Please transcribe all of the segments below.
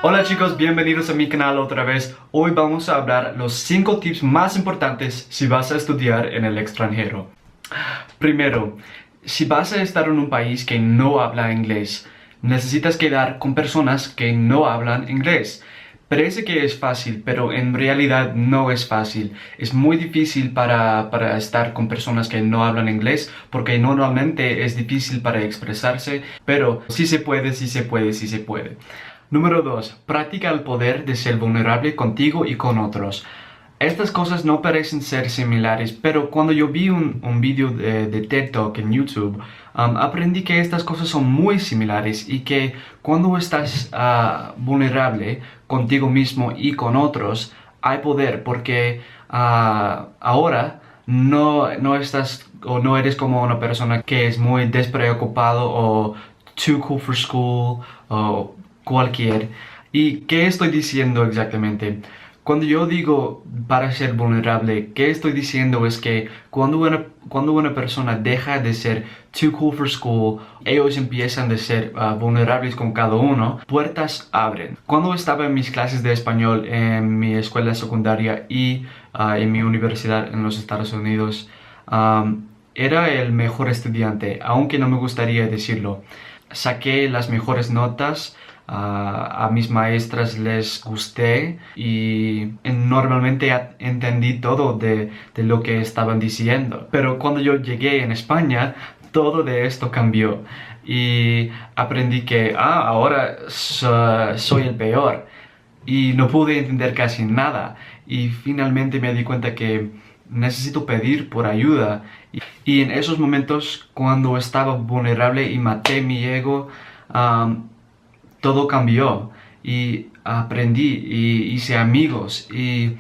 Hola chicos, bienvenidos a mi canal otra vez. Hoy vamos a hablar los 5 tips más importantes si vas a estudiar en el extranjero. Primero, si vas a estar en un país que no habla inglés, necesitas quedar con personas que no hablan inglés. Parece que es fácil, pero en realidad no es fácil. Es muy difícil para estar con personas que no hablan inglés, porque normalmente es difícil para expresarse, pero sí se puede, sí se puede, sí se puede. Número 2. Practica el poder de ser vulnerable contigo y con otros. Estas cosas no parecen ser similares, pero cuando yo vi un video de TED Talk en YouTube, aprendí que estas cosas son muy similares y que cuando estás vulnerable contigo mismo y con otros, hay poder porque ahora no estás o no eres como una persona que es muy despreocupado o too cool for school o cualquier. ¿Y qué estoy diciendo exactamente? Cuando yo digo para ser vulnerable, ¿qué estoy diciendo? Es que cuando una persona deja de ser too cool for school, ellos empiezan a ser vulnerables con cada uno, puertas abren. Cuando estaba en mis clases de español en mi escuela secundaria y en mi universidad en los Estados Unidos, era el mejor estudiante, aunque no me gustaría decirlo. Saqué las mejores notas. A mis maestras les gusté y normalmente entendí todo de lo que estaban diciendo. Pero cuando yo llegué en España, todo de esto cambió y aprendí que ahora soy el peor y no pude entender casi nada y finalmente me di cuenta que necesito pedir por ayuda y en esos momentos cuando estaba vulnerable y maté mi ego, todo cambió y aprendí y hice amigos y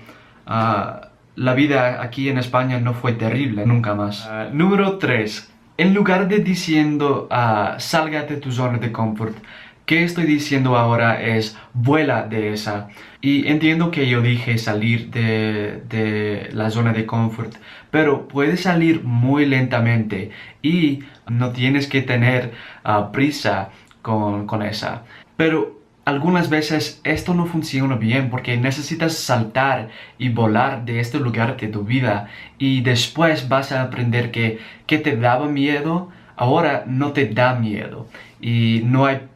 la vida aquí en España no fue terrible nunca más. Número 3. En lugar de diciendo salga de tu zona de confort, ¿qué estoy diciendo ahora es vuela de esa? Y entiendo que yo dije salir de la zona de confort, pero puedes salir muy lentamente y no tienes que tener prisa con esa. Pero algunas veces esto no funciona bien porque necesitas saltar y volar de este lugar de tu vida y después vas a aprender que te daba miedo, ahora no te da miedo y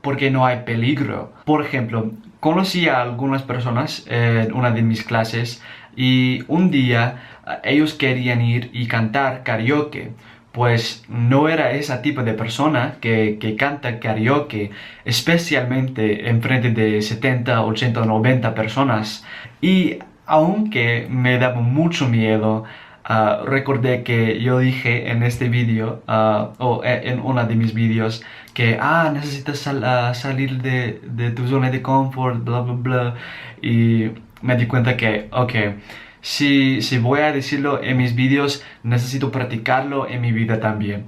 porque no hay peligro. Por ejemplo, conocí a algunas personas en una de mis clases y un día ellos querían ir y cantar karaoke. Pues no era ese tipo de persona que canta karaoke, especialmente en frente de 70, 80, 90 personas. Y aunque me daba mucho miedo, recordé que yo dije en este vídeo, o en uno de mis vídeos, que necesitas salir de tu zona de confort, bla bla bla. Y me di cuenta que, ok, si voy a decirlo en mis vídeos, necesito practicarlo en mi vida también.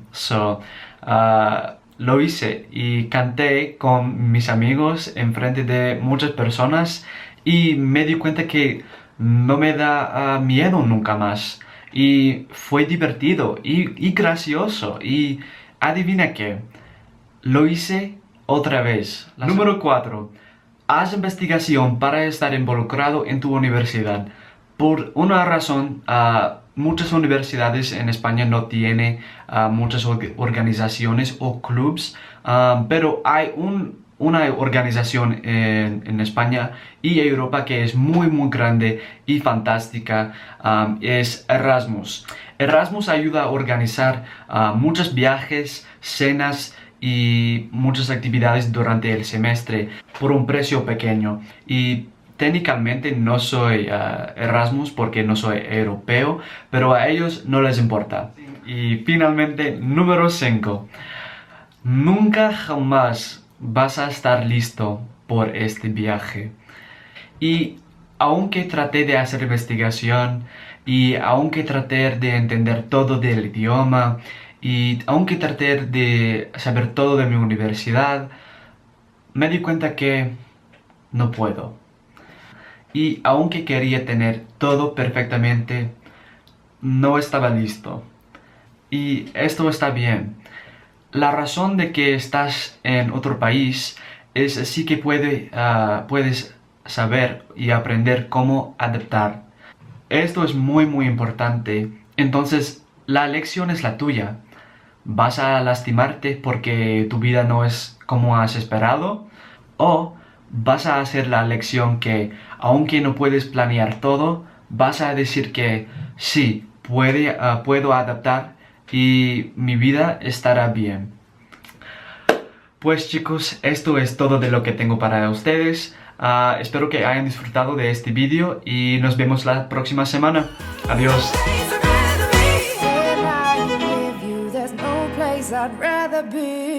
Lo hice y canté con mis amigos en frente de muchas personas y me di cuenta que no me da miedo nunca más. Y fue divertido y gracioso. Y adivina qué, lo hice otra vez. Número 4. Haz investigación para estar involucrado en tu universidad. Por una razón, muchas universidades en España no tienen muchas organizaciones o clubs, pero hay una organización en España y Europa que es muy muy grande y fantástica, es Erasmus. Erasmus ayuda a organizar muchos viajes, cenas y muchas actividades durante el semestre por un precio pequeño. Y técnicamente no soy Erasmus porque no soy europeo, pero a ellos no les importa. Y finalmente, número 5. Nunca jamás vas a estar listo por este viaje. Y aunque traté de hacer investigación y aunque traté de entender todo del idioma y aunque traté de saber todo de mi universidad, me di cuenta que no puedo. Y aunque quería tener todo perfectamente, no estaba listo. Y esto está bien. La razón de que estás en otro país es así que puedes saber y aprender cómo adaptar. Esto es muy importante. Entonces, la elección es la tuya. ¿Vas a lastimarte porque tu vida no es como has esperado? ¿O vas a hacer la elección que, aunque no puedes planear todo, vas a decir que sí, puedo adaptar y mi vida estará bien? Pues chicos, esto es todo de lo que tengo para ustedes. Espero que hayan disfrutado de este vídeo y nos vemos la próxima semana. Adiós. I'd rather be